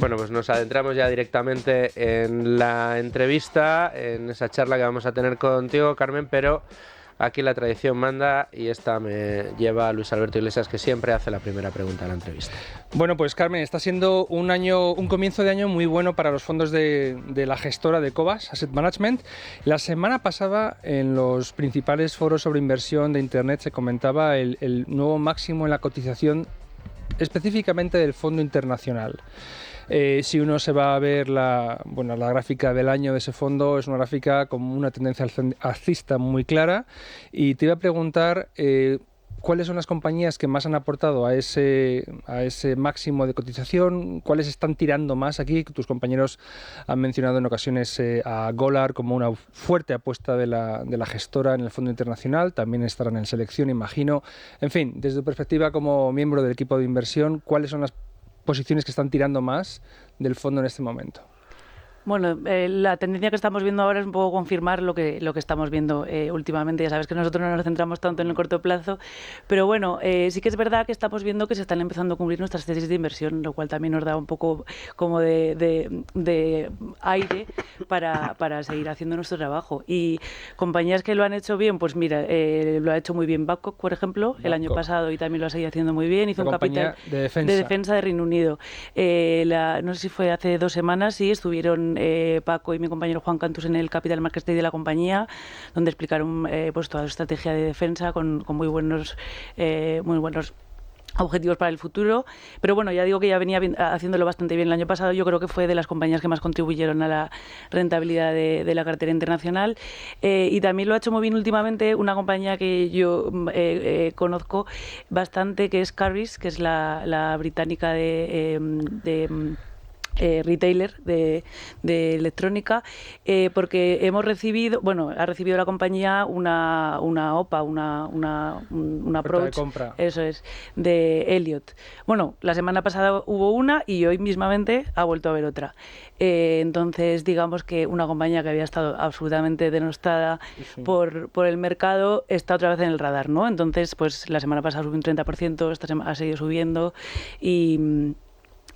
Bueno, pues nos adentramos ya directamente en la entrevista, en esa charla que vamos a tener contigo, Carmen, pero aquí la tradición manda y esta me lleva a Luis Alberto Iglesias, que siempre hace la primera pregunta de la entrevista. Bueno, pues Carmen, está siendo un comienzo de año muy bueno para los fondos de la gestora de Cobas Asset Management. La semana pasada, en los principales foros sobre inversión de Internet, se comentaba el nuevo máximo en la cotización específicamente del fondo internacional. Si uno se va a ver la gráfica del año de ese fondo, es una gráfica con una tendencia alcista muy clara, y te iba a preguntar cuáles son las compañías que más han aportado a ese máximo de cotización, cuáles están tirando más aquí. Tus compañeros han mencionado en ocasiones a Golar como una fuerte apuesta de la gestora en el fondo internacional, también estarán en selección, imagino. En fin, desde tu perspectiva como miembro del equipo de inversión, ¿cuáles son las posiciones que están tirando más del fondo en este momento? Bueno, la tendencia que estamos viendo ahora es un poco confirmar lo que estamos viendo últimamente. Ya sabes que nosotros no nos centramos tanto en el corto plazo, pero bueno, sí que es verdad que estamos viendo que se están empezando a cumplir nuestras tesis de inversión, lo cual también nos da un poco como de aire para seguir haciendo nuestro trabajo. Y compañías que lo han hecho bien, pues mira, lo ha hecho muy bien Babcock, por ejemplo, el año pasado, y también lo ha seguido haciendo muy bien. Hizo un capital de defensa de Reino Unido. No sé si fue hace 2 semanas, sí, estuvieron Paco y mi compañero Juan Cantus en el Capital Markets Day de la compañía, donde explicaron pues toda su estrategia de defensa con muy buenos objetivos para el futuro. Pero bueno, ya digo que ya venía haciéndolo bastante bien el año pasado. Yo creo que fue de las compañías que más contribuyeron a la rentabilidad de la cartera internacional, y también lo ha hecho muy bien últimamente una compañía que yo conozco bastante, que es Currys, que es la británica de retailer de electrónica, porque ha recibido la compañía una OPA, un approach, eso es, de Elliott. Bueno, la semana pasada hubo una y hoy mismamente ha vuelto a haber otra. Entonces, digamos que una compañía que había estado absolutamente denostada por el mercado está otra vez en el radar, ¿no? Entonces, pues la semana pasada subió un 30%, esta semana ha seguido subiendo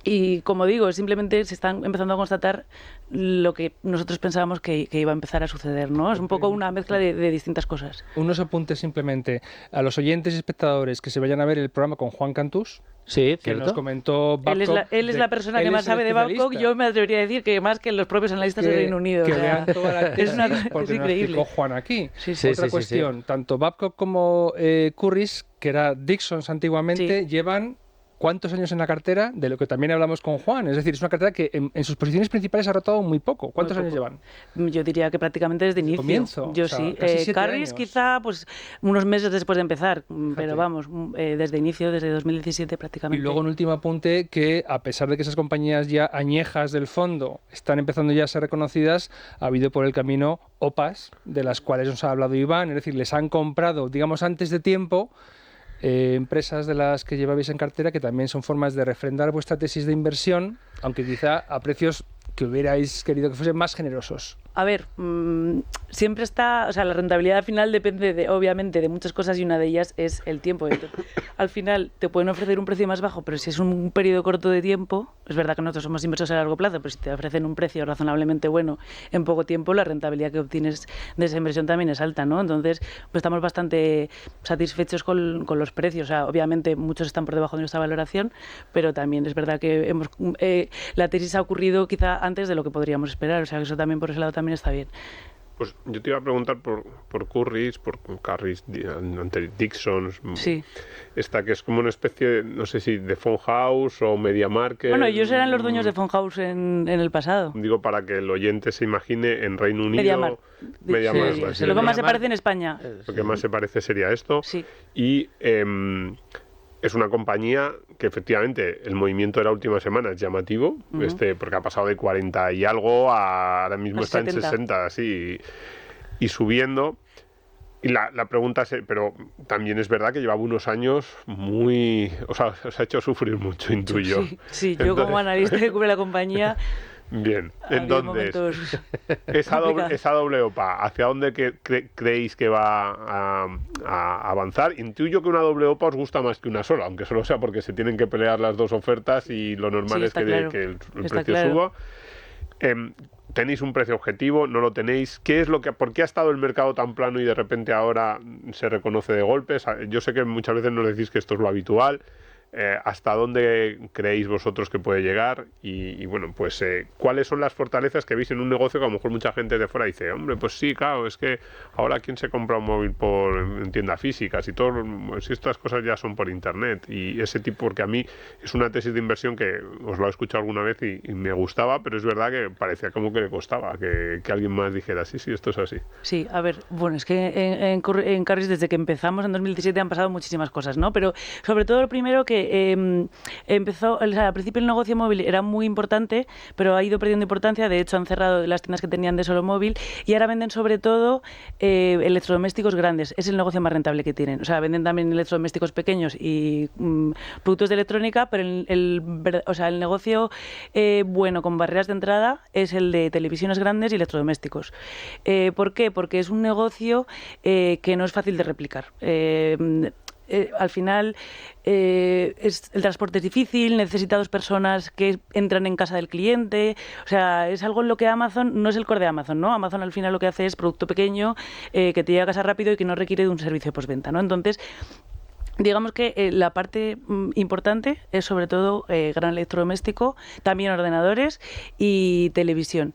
y como digo, simplemente se están empezando a constatar lo que nosotros pensábamos que iba a empezar a suceder, ¿no? Es un poco una mezcla de distintas cosas. Unos apuntes simplemente a los oyentes y espectadores que se vayan a ver el programa con Juan Cantus. Sí, que nos comentó Babcock. Él es la persona que más sabe de Babcock. Yo me atrevería a decir que más que los propios analistas del Reino Unido. Que vean toda la tesis, porque es increíble. Nos explicó Juan aquí. Otra cuestión, tanto Babcock como Currys, que era Dixons antiguamente, llevan ¿cuántos años en la cartera? De lo que también hablamos con Juan. Es decir, es una cartera que en sus posiciones principales ha rotado muy poco. ¿Cuántos años llevan? Yo diría que prácticamente desde inicio. Comienzo. Yo sí. Currys quizá pues unos meses después de empezar, pero vamos, desde inicio, desde 2017 prácticamente. Y luego un último apunte, que a pesar de que esas compañías ya añejas del fondo están empezando ya a ser reconocidas, ha habido por el camino OPAs, de las cuales nos ha hablado Iván, es decir, les han comprado, digamos, antes de tiempo, empresas de las que llevabais en cartera, que también son formas de refrendar vuestra tesis de inversión, aunque quizá a precios que hubierais querido que fuesen más generosos. A ver, siempre está, o sea, la rentabilidad final depende obviamente de muchas cosas, y una de ellas es el tiempo. Entonces, al final te pueden ofrecer un precio más bajo, pero si es un periodo corto de tiempo, es verdad que nosotros somos inversores a largo plazo, pero si te ofrecen un precio razonablemente bueno en poco tiempo, la rentabilidad que obtienes de esa inversión también es alta, ¿no? Entonces, pues estamos bastante satisfechos con los precios. O sea, obviamente muchos están por debajo de nuestra valoración, pero también es verdad que la tesis ha ocurrido quizá antes de lo que podríamos esperar. O sea, que eso también por ese lado también está bien. Pues yo te iba a preguntar por Currys, ante Dixons. Sí. Esta que es como una especie, no sé si de Phone House o Media Market. Bueno, ellos eran los dueños de Phone House en el pasado. Digo, para que el oyente se imagine, en Reino Unido. Mediamar. Lo que más se parece en España. Lo que más se parece sería esto. Sí. Y es una compañía que efectivamente el movimiento de la última semana es llamativo, porque ha pasado de 40 y algo a ahora mismo está 70. En 60, así, y subiendo. Y la pregunta es, pero también es verdad que llevaba unos años os ha hecho sufrir mucho, intuyo. Sí, yo como analista que cubre la compañía, Bien, entonces, esa doble OPA, ¿hacia dónde creéis que va a avanzar? Intuyo que una doble OPA os gusta más que una sola, aunque solo sea porque se tienen que pelear las dos ofertas y lo normal es que el precio suba. ¿Tenéis un precio objetivo? ¿No lo tenéis? ¿Por qué ha estado el mercado tan plano y de repente ahora se reconoce de golpes? Yo sé que muchas veces nos decís que esto es lo habitual. ¿Hasta dónde creéis vosotros que puede llegar? Y bueno, pues ¿cuáles son las fortalezas que veis en un negocio que a lo mejor mucha gente de fuera dice, hombre, pues sí, claro, es que ahora quién se compra un móvil en tiendas físicas y todo, si estas cosas ya son por internet y ese tipo, porque a mí es una tesis de inversión que os lo he escuchado alguna vez y me gustaba, pero es verdad que parecía como que le costaba que alguien más dijera, sí, esto es así. Sí, a ver, bueno, es que en Carris desde que empezamos en 2017 han pasado muchísimas cosas, ¿no? Pero sobre todo lo primero que empezó, o sea, al principio el negocio móvil era muy importante, pero ha ido perdiendo importancia. De hecho, han cerrado las tiendas que tenían de solo móvil y ahora venden sobre todo electrodomésticos grandes. Es el negocio más rentable que tienen. O sea, venden también electrodomésticos pequeños y productos de electrónica, pero el negocio bueno con barreras de entrada es el de televisiones grandes y electrodomésticos. ¿Por qué? Porque es un negocio que no es fácil de replicar. Al final el transporte es difícil, necesita 2 personas que entran en casa del cliente, o sea, es algo en lo que Amazon no es el core de Amazon, ¿no? Amazon al final lo que hace es producto pequeño, que te llega a casa rápido y que no requiere de un servicio de postventa, ¿no? Entonces, digamos que la parte importante es sobre todo gran electrodoméstico, también ordenadores y televisión.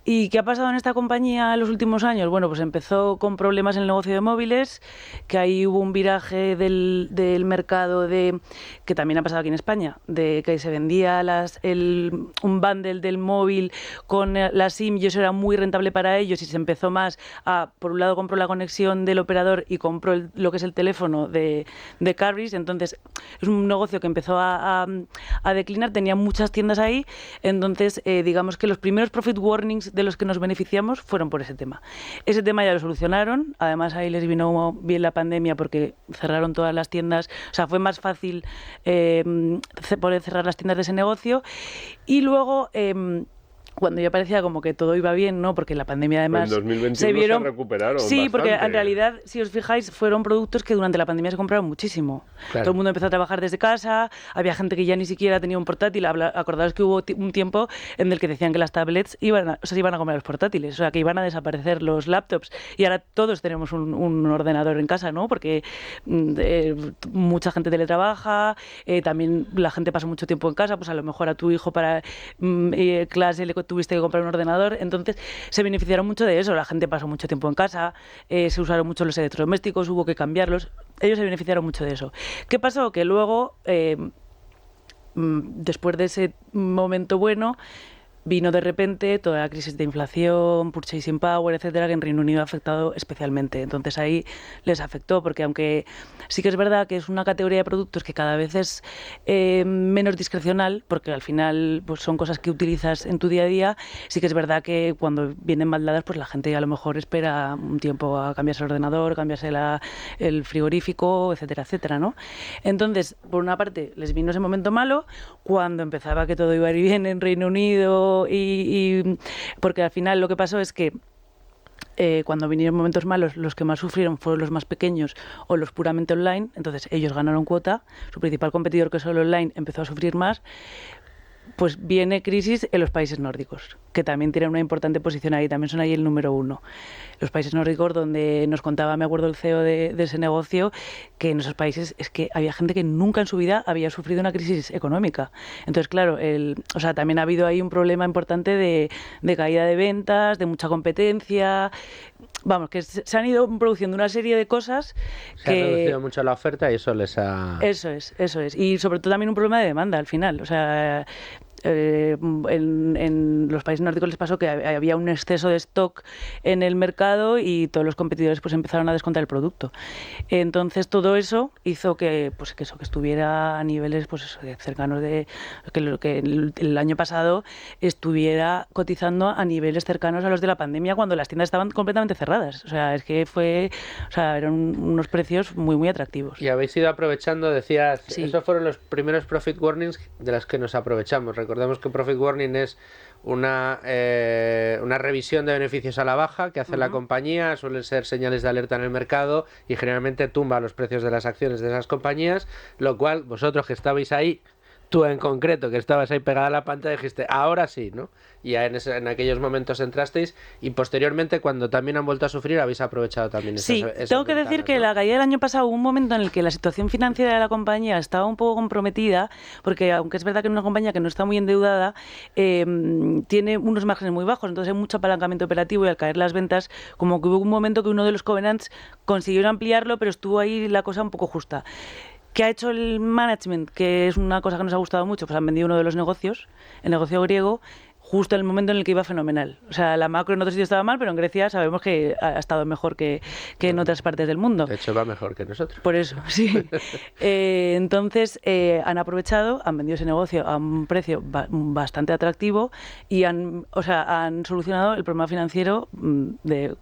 ¿Y qué ha pasado en esta compañía en los últimos años? Bueno, pues empezó con problemas en el negocio de móviles, que ahí hubo un viraje del mercado que también ha pasado aquí en España, de que se vendía un bundle del móvil con la SIM y eso era muy rentable para ellos y se empezó más por un lado compró la conexión del operador y compró lo que es el teléfono de Carris, entonces es un negocio que empezó a declinar, tenía muchas tiendas ahí, entonces digamos que los primeros profit warnings de los que nos beneficiamos fueron por ese tema. Ese tema ya lo solucionaron, además ahí les vino bien la pandemia porque cerraron todas las tiendas, o sea, fue más fácil poder cerrar las tiendas de ese negocio y luego cuando ya parecía como que todo iba bien, ¿no? Porque la pandemia además en 2021 se vieron... se recuperaron Sí, bastante. Porque en realidad, si os fijáis, fueron productos que durante la pandemia se compraron muchísimo. Claro. Todo el mundo empezó a trabajar desde casa, había gente que ya ni siquiera tenía un portátil. Acordaos que hubo un tiempo en el que decían que las tablets iban a comer los portátiles, o sea, que iban a desaparecer los laptops. Y ahora todos tenemos un ordenador en casa, ¿no? Porque mucha gente teletrabaja, también la gente pasa mucho tiempo en casa, pues a lo mejor a tu hijo para clase le tuviste que comprar un ordenador, entonces se beneficiaron mucho de eso, la gente pasó mucho tiempo en casa, se usaron mucho los electrodomésticos, hubo que cambiarlos, ellos se beneficiaron mucho de eso. ¿Qué pasó? Que luego, después de ese momento bueno, vino de repente toda la crisis de inflación, purchasing power, etcétera, que en Reino Unido ha afectado especialmente. Entonces ahí les afectó, porque aunque sí que es verdad que es una categoría de productos que cada vez es menos discrecional, porque al final pues son cosas que utilizas en tu día a día, sí que es verdad que cuando vienen mal dadas, pues la gente a lo mejor espera un tiempo a cambiarse el ordenador, cambiarse el frigorífico, etcétera, etcétera, ¿no? Entonces, por una parte, les vino ese momento malo, cuando empezaba que todo iba a ir bien en Reino Unido, y porque al final lo que pasó es que cuando vinieron momentos malos, los que más sufrieron fueron los más pequeños o los puramente online, entonces ellos ganaron cuota, su principal competidor, que es el online, empezó a sufrir más. Pues viene crisis en los países nórdicos, que también tienen una importante posición ahí, también son ahí el número 1. Los países nórdicos, donde nos contaba, me acuerdo el CEO de ese negocio, que en esos países es que había gente que nunca en su vida había sufrido una crisis económica. Entonces, claro, también ha habido ahí un problema importante de caída de ventas, de mucha competencia. Vamos, que se han ido produciendo una serie de cosas se ha reducido mucho la oferta y eso les ha... Eso es. Y sobre todo también un problema de demanda al final. O sea, en los países nórdicos les pasó que había un exceso de stock en el mercado y todos los competidores pues empezaron a descontar el producto. Entonces todo eso hizo que estuviera a niveles pues eso, cercanos de que el año pasado estuviera cotizando a niveles cercanos a los de la pandemia, cuando las tiendas estaban completamente cerradas. O sea, es que eran unos precios muy muy atractivos. Y habéis ido aprovechando, decías, sí. Esos fueron los primeros profit warnings de los que nos aprovechamos. Recordemos que Profit Warning es una revisión de beneficios a la baja que hace la compañía, suelen ser señales de alerta en el mercado y generalmente tumba los precios de las acciones de esas compañías, lo cual vosotros que estabais ahí, tú en concreto, que estabas ahí pegada a la pantalla, dijiste, ahora sí, ¿no? Y ya en aquellos momentos entrasteis y posteriormente, cuando también han vuelto a sufrir, habéis aprovechado también esas Sí, tengo que decir que la caída del año pasado hubo un momento en el que la situación financiera de la compañía estaba un poco comprometida, porque aunque es verdad que es una compañía que no está muy endeudada, tiene unos márgenes muy bajos, entonces hay mucho apalancamiento operativo y al caer las ventas, como que hubo un momento que uno de los covenants consiguieron ampliarlo, pero estuvo ahí la cosa un poco justa. ¿Qué ha hecho el management? Que es una cosa que nos ha gustado mucho. Pues han vendido uno de los negocios, el negocio griego, justo en el momento en el que iba fenomenal. O sea, la macro en otros sitios estaba mal, pero en Grecia sabemos que ha estado mejor que en otras partes del mundo. De hecho, va mejor que nosotros. Por eso, sí. Entonces, han aprovechado, han vendido ese negocio a un precio bastante atractivo y han solucionado el problema financiero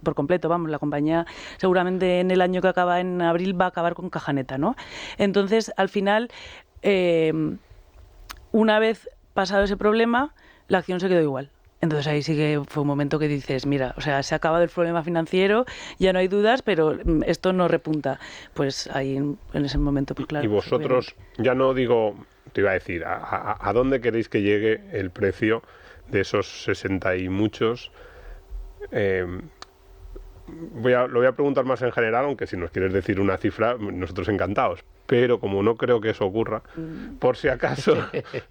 por completo. Vamos, la compañía seguramente en el año que acaba en abril va a acabar con caja neta, ¿no? Entonces, al final, una vez pasado ese problema, la acción se quedó igual. Entonces ahí sí que fue un momento que dices, mira, o sea, se ha acabado el problema financiero, ya no hay dudas, pero esto no repunta. Pues ahí en ese momento, pues claro. Y vosotros, ya no digo, te iba a decir, ¿a dónde queréis que llegue el precio de esos 60 y muchos? Lo voy a preguntar más en general, aunque si nos quieres decir una cifra, nosotros encantados. Pero como no creo que eso ocurra, por si acaso,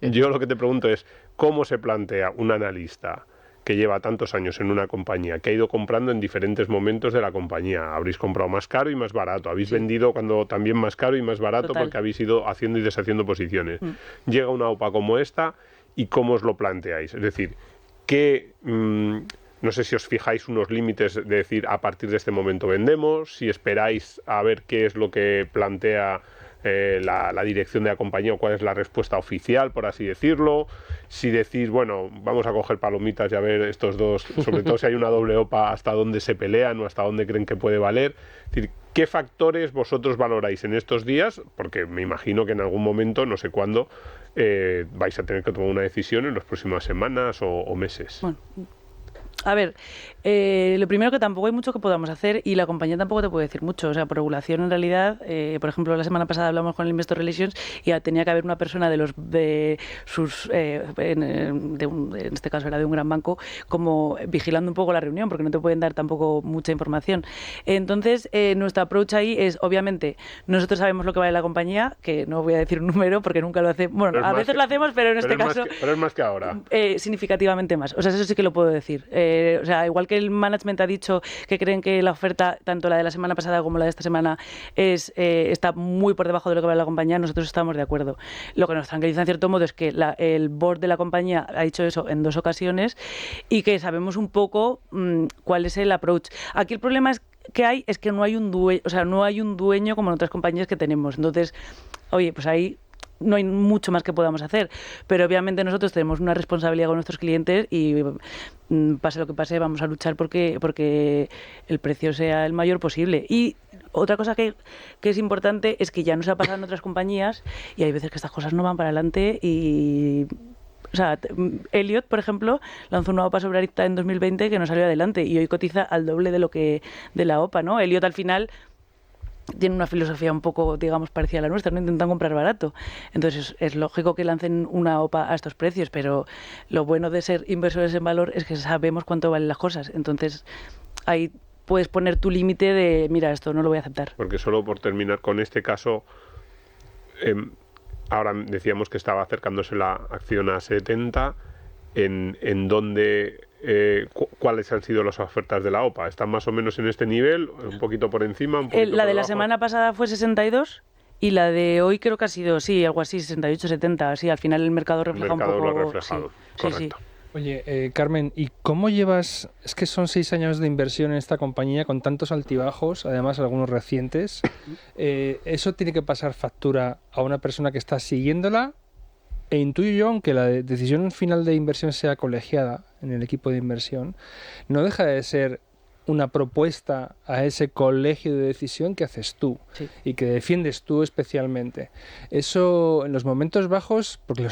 yo lo que te pregunto es, ¿cómo se plantea un analista que lleva tantos años en una compañía, que ha ido comprando en diferentes momentos de la compañía? Habréis comprado más caro y más barato, habéis vendido cuando también más caro y más barato. Total. Porque habéis ido haciendo y deshaciendo posiciones. Llega una OPA como esta y ¿cómo os lo planteáis? Es decir, ¿qué... no sé si os fijáis unos límites de decir a partir de este momento vendemos, si esperáis a ver qué es lo que plantea la dirección de la compañía o cuál es la respuesta oficial, por así decirlo, si decís, bueno, vamos a coger palomitas y a ver estos dos, sobre todo si hay una doble OPA, hasta dónde se pelean o hasta dónde creen que puede valer. Es decir, ¿qué factores vosotros valoráis en estos días? Porque me imagino que en algún momento, no sé cuándo, vais a tener que tomar una decisión en las próximas semanas o meses. Bueno. A ver, lo primero que tampoco hay mucho que podamos hacer y la compañía tampoco te puede decir mucho. O sea, por regulación en realidad, por ejemplo, la semana pasada hablamos con el Investor Relations y tenía que haber una persona en este caso era de un gran banco, como vigilando un poco la reunión, porque no te pueden dar tampoco mucha información. Entonces, nuestro approach ahí es, obviamente, nosotros sabemos lo que vale la compañía, que no voy a decir un número porque nunca lo hacemos. Bueno, a veces lo hacemos, pero en este caso... Pero es más que ahora. Significativamente más. O sea, eso sí que lo puedo decir. O sea, igual que el management ha dicho que creen que la oferta, tanto la de la semana pasada como la de esta semana, está muy por debajo de lo que vale la compañía, nosotros estamos de acuerdo. Lo que nos tranquiliza en cierto modo es que el board de la compañía ha dicho eso en 2 ocasiones y que sabemos un poco cuál es el approach. Aquí el problema es que no hay un dueño, o sea, no hay un dueño como en otras compañías que tenemos. Entonces, oye, pues ahí no hay mucho más que podamos hacer, pero obviamente nosotros tenemos una responsabilidad con nuestros clientes y pase lo que pase vamos a luchar porque el precio sea el mayor posible. Y otra cosa que es importante es que ya nos ha pasado en otras compañías y hay veces que estas cosas no van para adelante y... O sea, Elliot, por ejemplo, lanzó una OPA sobre Arista en 2020 que no salió adelante y hoy cotiza al doble de la OPA, ¿no? Elliot al final tiene una filosofía un poco, digamos, parecida a la nuestra, no intentan comprar barato. Entonces es lógico que lancen una OPA a estos precios, pero lo bueno de ser inversores en valor es que sabemos cuánto valen las cosas. Entonces ahí puedes poner tu límite de, mira, esto no lo voy a aceptar. Porque solo por terminar con este caso, ahora decíamos que estaba acercándose la acción a 70, en donde... ¿cuáles han sido las ofertas de la OPA? ¿Están más o menos en este nivel? ¿Un poquito por encima? Un poquito la de por la abajo? semana pasada fue 62 y la de hoy creo que ha sido, sí, algo así, 68, 70. Así, al final el mercado refleja un poco... El mercado lo ha reflejado, sí, correcto. Sí. Oye, Carmen, ¿y cómo llevas? Es que son 6 años de inversión en esta compañía con tantos altibajos, además algunos recientes. ¿Eso tiene que pasar factura a una persona que está siguiéndola? E intuyo yo, aunque la decisión final de inversión sea colegiada en el equipo de inversión, no deja de ser una propuesta a ese colegio de decisión que haces tú y que defiendes tú especialmente. Eso en los momentos bajos, porque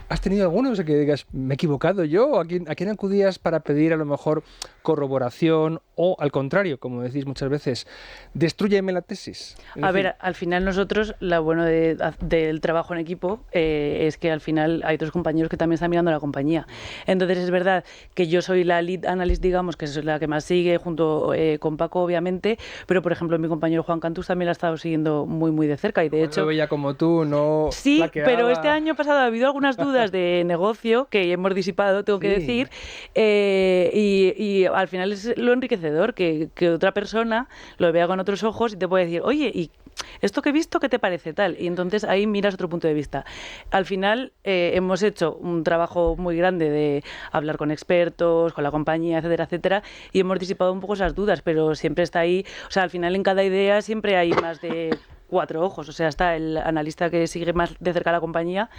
¿has tenido algunos que digas, me he equivocado yo? ¿A quién acudías para pedir a lo mejor corroboración o, al contrario, como decís muchas veces, destrúyeme la tesis? A ver, al final nosotros, lo bueno del trabajo en equipo es que al final hay otros compañeros que también están mirando la compañía. Entonces es verdad que yo soy la lead analyst, digamos, que es la que más sigue, junto con Paco, obviamente, pero por ejemplo mi compañero Juan Cantús también la ha estado siguiendo muy muy de cerca y de hecho... Yo veía como tú, no... Sí, flaqueaba. pero este año pasado ha habido algunas dudas de negocio que hemos disipado, tengo que decir, y al final es lo enriquecedor que otra persona lo vea con otros ojos y te puede decir, oye, y esto que he visto, ¿qué te parece tal? Y entonces ahí miras otro punto de vista. Al final hemos hecho un trabajo muy grande de hablar con expertos, con la compañía, etcétera, etcétera, y hemos disipado un poco esas dudas, pero siempre está ahí, o sea, al final en cada idea siempre hay más de 4 ojos, o sea, está el analista que sigue más de cerca a la compañía,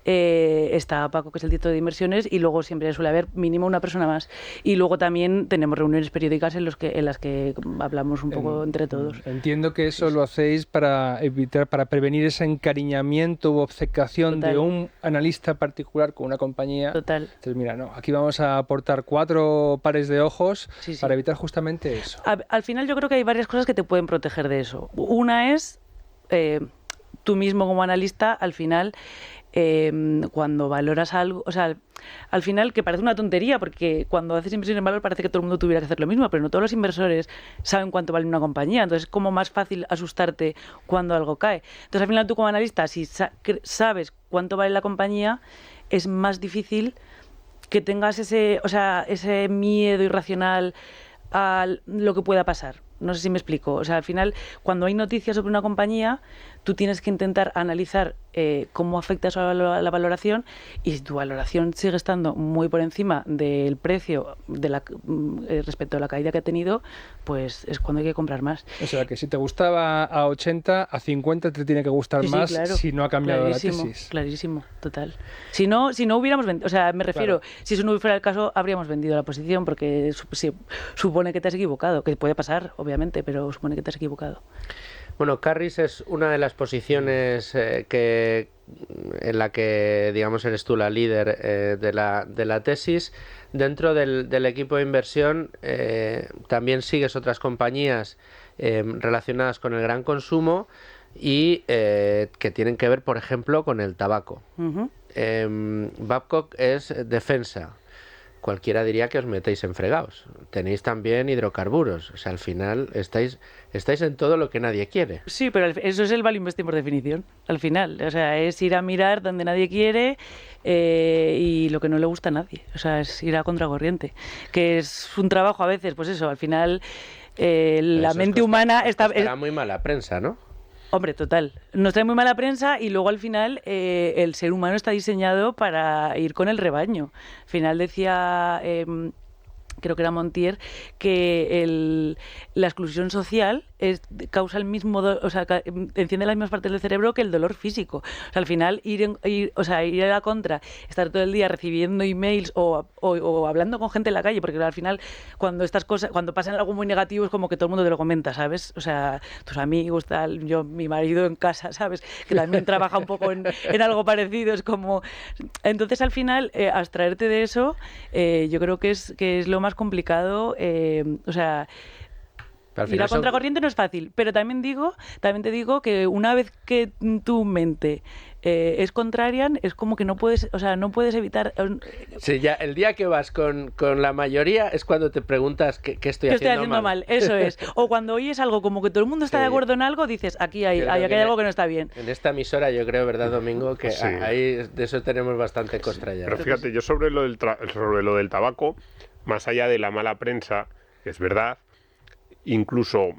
está Paco, que es el director de inversiones, y luego siempre suele haber mínimo una persona más. Y luego también tenemos reuniones periódicas en las que hablamos un poco entre todos. Entiendo que eso lo hacéis para prevenir ese encariñamiento u obcecación de un analista particular con una compañía. Total. Entonces, mira, no, aquí vamos a aportar 4 pares de ojos para evitar justamente eso. Al final yo creo que hay varias cosas que te pueden proteger de eso. Una es tú mismo como analista, al final... cuando valoras algo, o sea, al final que parece una tontería porque cuando haces inversión en valor parece que todo el mundo tuviera que hacer lo mismo, pero no todos los inversores saben cuánto vale una compañía, entonces es como más fácil asustarte cuando algo cae. Entonces al final tú como analista, si sabes cuánto vale la compañía, es más difícil que tengas ese miedo irracional a lo que pueda pasar. No sé si me explico. O sea, al final, cuando hay noticias sobre una compañía, tú tienes que intentar analizar cómo afecta eso a la valoración, y si tu valoración sigue estando muy por encima del precio respecto a la caída que ha tenido, pues es cuando hay que comprar más. O sea, que si te gustaba a 80, a 50 te tiene que gustar más, claro, si no ha cambiado la tesis. Clarísimo, total. Si no hubiéramos vendido, o sea, me refiero, si eso no fuera el caso, habríamos vendido la posición, porque supone que te has equivocado, que puede pasar, obviamente, pero supone que te has equivocado. Bueno, Carris es una de las posiciones en la que, digamos, eres tú la líder de la tesis. Dentro del equipo de inversión también sigues otras compañías relacionadas con el gran consumo y que tienen que ver, por ejemplo, con el tabaco. Uh-huh. Babcock es defensa. Cualquiera diría que os metéis en fregados. Tenéis también hidrocarburos. O sea, al final estáis en todo lo que nadie quiere. Sí, pero eso es el value investing por definición, al final. O sea, es ir a mirar donde nadie quiere y lo que no le gusta a nadie. O sea, es ir a contracorriente. Que es un trabajo a veces, pues eso, al final la mente humana estará muy mala prensa, ¿no? Hombre, total. Nos trae muy mala prensa y luego al final el ser humano está diseñado para ir con el rebaño. Al final decía, creo que era Montier, que la exclusión social causa el mismo, o sea, enciende las mismas partes del cerebro que el dolor físico. O sea, al final ir a la contra, estar todo el día recibiendo emails o hablando con gente en la calle, porque al final cuando pasan algo muy negativo es como que todo el mundo te lo comenta, ¿sabes? O sea, tus amigos, tal, mi marido en casa, ¿sabes? Que también trabaja un poco en algo parecido, es como... Entonces al final, abstraerte de eso, yo creo que es lo más complicado, o sea... Ir a contracorriente no es fácil, pero también te digo que una vez que tu mente es contrarian, es como que no puedes evitar... Sí, ya el día que vas con la mayoría es cuando te preguntas qué estoy haciendo mal. Eso es. O cuando oyes algo como que todo el mundo está de acuerdo en algo, dices, aquí hay algo que no está bien. En esta emisora yo creo, ¿verdad, Domingo? Que ahí de eso tenemos bastante costra ya. Pero fíjate, yo sobre lo del tabaco, más allá de la mala prensa, es verdad, incluso,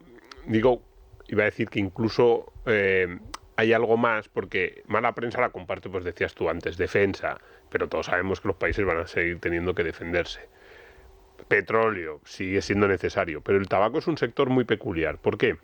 iba a decir que incluso hay algo más, porque mala prensa la comparte, pues decías tú antes, defensa, pero todos sabemos que los países van a seguir teniendo que defenderse. Petróleo sigue siendo necesario, pero el tabaco es un sector muy peculiar. ¿Por qué?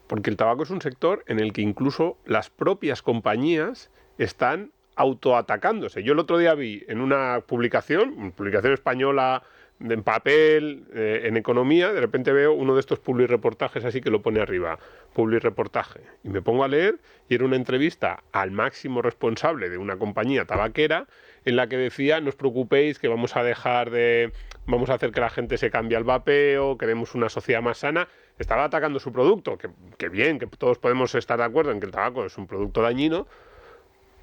Porque el tabaco es un sector en el que incluso las propias compañías están autoatacándose. Yo el otro día vi en una publicación española en papel, en economía, de repente veo uno de estos publireportajes así que lo pone arriba, publireportaje, y me pongo a leer y era una entrevista al máximo responsable de una compañía tabaquera en la que decía, no os preocupéis que vamos a hacer que la gente se cambie al vapeo, queremos una sociedad más sana. Estaba atacando su producto, que bien, que todos podemos estar de acuerdo en que el tabaco es un producto dañino,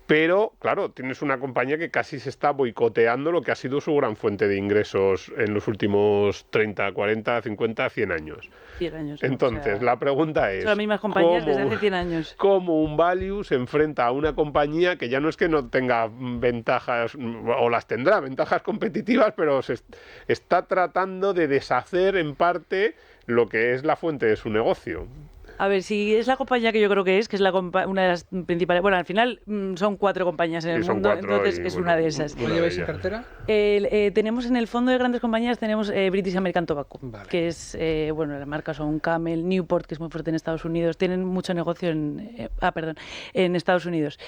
pero, claro, tienes una compañía que casi se está boicoteando lo que ha sido su gran fuente de ingresos en los últimos 30, 40, 50, 100 años. 100 años. Entonces, la pregunta es... Son las mismas compañías desde hace 100 años. ¿Cómo un value se enfrenta a una compañía que ya no es que no tenga ventajas, o las tendrá, ventajas competitivas, pero se está tratando de deshacer en parte lo que es la fuente de su negocio? A ver, si es la compañía que yo creo que es una de las principales... Bueno, al final son 4 compañías en el mundo, entonces es una de esas. ¿Cuál lleváis en cartera? Tenemos en el fondo de grandes compañías, tenemos British American Tobacco, vale, que es, las marcas son Camel, Newport, que es muy fuerte en Estados Unidos, tienen mucho negocio en Estados Unidos.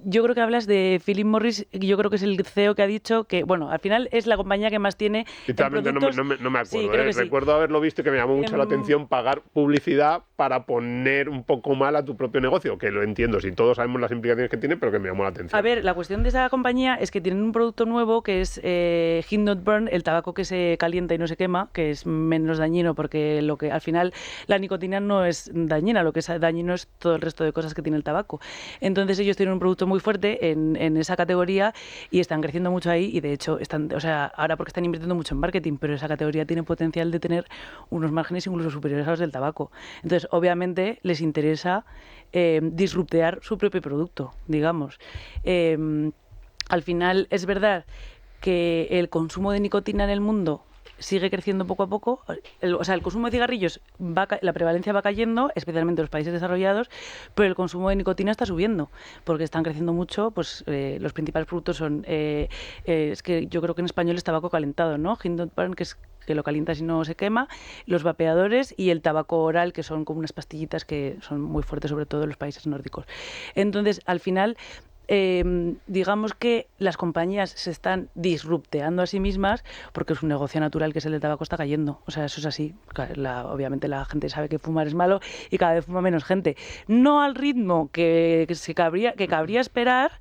Yo creo que hablas de Philip Morris, yo creo que es el CEO que ha dicho que, bueno, al final es la compañía que más tiene productos... no me acuerdo, sí, recuerdo haberlo visto y que me llamó mucho la atención pagar publicidad para poner un poco mal a tu propio negocio, que lo entiendo, si todos sabemos las implicaciones que tiene, pero que me llamó la atención. A ver, la cuestión de esa compañía es que tienen un producto nuevo que es Heat Not Burn, el tabaco que se calienta y no se quema, que es menos dañino porque lo que al final la nicotina no es dañina, lo que es dañino es todo el resto de cosas que tiene el tabaco. Entonces ellos tienen un producto muy fuerte en esa categoría y están creciendo mucho ahí y de hecho ahora porque están invirtiendo mucho en marketing, pero esa categoría tiene potencial de tener unos márgenes incluso superiores a los del tabaco. Entonces, obviamente, les interesa disruptear su propio producto, digamos. Al final, es verdad que el consumo de nicotina en el mundo sigue creciendo poco a poco, el consumo de cigarrillos, la prevalencia va cayendo, especialmente en los países desarrollados, pero el consumo de nicotina está subiendo, porque están creciendo mucho, pues los principales productos son, es que yo creo que en español es tabaco calentado, ¿no? Heat Not Burn, que lo calientas y no se quema, los vapeadores y el tabaco oral, que son como unas pastillitas que son muy fuertes, sobre todo en los países nórdicos. Entonces, al final... digamos que las compañías se están disrupteando a sí mismas porque su negocio natural, que es el del tabaco, está cayendo. O sea, eso es así. Obviamente la gente sabe que fumar es malo y cada vez fuma menos gente. No al ritmo que cabría esperar,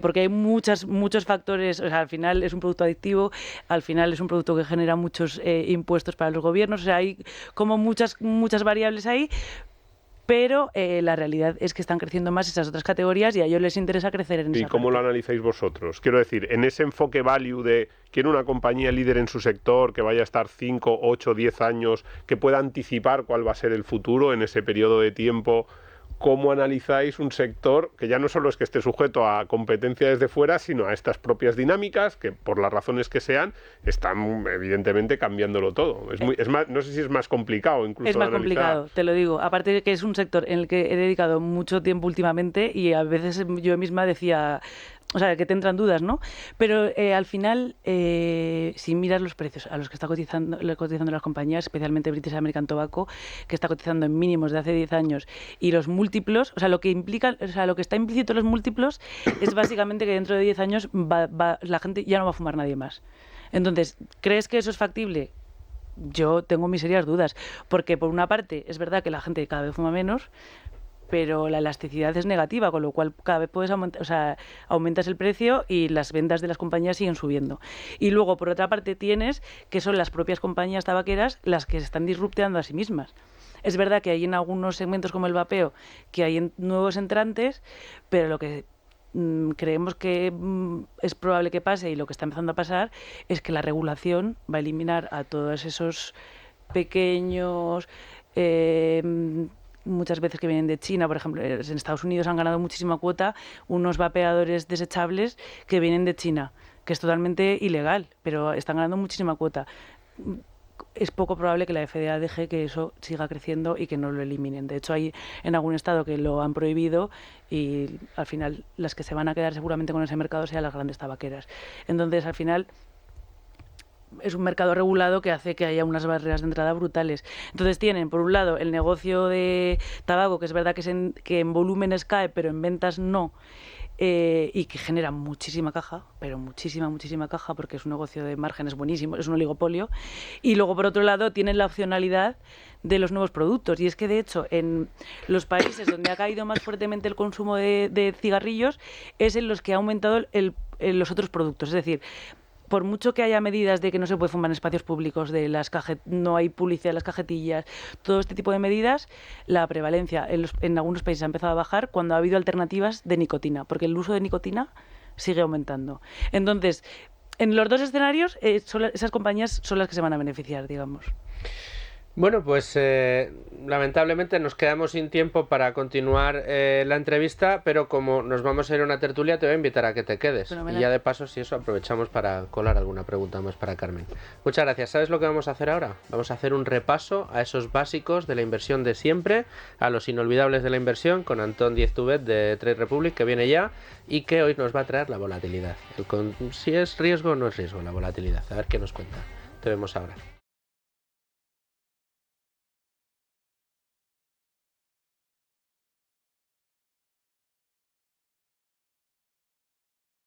porque hay muchos factores. O sea, al final es un producto adictivo, al final es un producto que genera muchos impuestos para los gobiernos. O sea, hay como muchas variables ahí. Pero la realidad es que están creciendo más esas otras categorías y a ellos les interesa crecer en esa. ¿Y cómo lo analizáis vosotros? Quiero decir, en ese enfoque value de quiero una compañía líder en su sector, que vaya a estar 5, 8, 10 años, que pueda anticipar cuál va a ser el futuro en ese periodo de tiempo, ¿cómo analizáis un sector que ya no solo es que esté sujeto a competencia desde fuera, sino a estas propias dinámicas que, por las razones que sean, están evidentemente cambiándolo todo? No sé si es más complicado incluso. Es más complicado, te lo digo. Aparte de que es un sector en el que he dedicado mucho tiempo últimamente y a veces yo misma decía... O sea, que te entran dudas, ¿no? Pero al final, si miras los precios a los que está cotizando las compañías, especialmente British American Tobacco, que está cotizando en mínimos de hace 10 años, y los múltiplos, o sea, lo que está implícito en los múltiplos es básicamente que dentro de 10 años la gente ya no va a fumar nadie más. Entonces, ¿crees que eso es factible? Yo tengo mis serias dudas, porque por una parte es verdad que la gente cada vez fuma menos, pero la elasticidad es negativa, con lo cual cada vez aumentas el precio y las ventas de las compañías siguen subiendo. Y luego, por otra parte, tienes que son las propias compañías tabaqueras las que se están disrupteando a sí mismas. Es verdad que hay en algunos segmentos como el vapeo que hay nuevos entrantes, pero lo que creemos que es probable que pase y lo que está empezando a pasar es que la regulación va a eliminar a todos esos pequeños... muchas veces que vienen de China, por ejemplo, en Estados Unidos han ganado muchísima cuota unos vapeadores desechables que vienen de China, que es totalmente ilegal, pero están ganando muchísima cuota. Es poco probable que la FDA deje que eso siga creciendo y que no lo eliminen. De hecho, hay en algún estado que lo han prohibido y al final las que se van a quedar seguramente con ese mercado sean las grandes tabaqueras. Entonces, al final... es un mercado regulado que hace que haya unas barreras de entrada brutales. Entonces tienen, por un lado, el negocio de tabaco, que es verdad que en volúmenes cae, pero en ventas no. y que genera muchísima caja, pero muchísima caja, porque es un negocio de márgenes buenísimo, es un oligopolio. Y luego, por otro lado, tienen la opcionalidad de los nuevos productos. Y es que, de hecho, en los países donde ha caído más fuertemente el consumo de cigarrillos es en los que ha aumentado los otros productos. Es decir, por mucho que haya medidas de que no se puede fumar en espacios públicos, no hay publicidad en las cajetillas, todo este tipo de medidas, la prevalencia en algunos países ha empezado a bajar cuando ha habido alternativas de nicotina, porque el uso de nicotina sigue aumentando. Entonces, en los dos escenarios, esas compañías son las que se van a beneficiar, digamos. Bueno, pues lamentablemente nos quedamos sin tiempo para continuar la entrevista, pero como nos vamos a ir a una tertulia, te voy a invitar a que te quedes. Y ya de paso, si eso, aprovechamos para colar alguna pregunta más para Carmen. Muchas gracias. ¿Sabes lo que vamos a hacer ahora? Vamos a hacer un repaso a esos básicos de la inversión de siempre, a los inolvidables de la inversión, con Antón Diez-Tubet de Trade Republic, que viene ya y que hoy nos va a traer la volatilidad. Si es riesgo o no es riesgo la volatilidad. A ver qué nos cuenta. Te vemos ahora.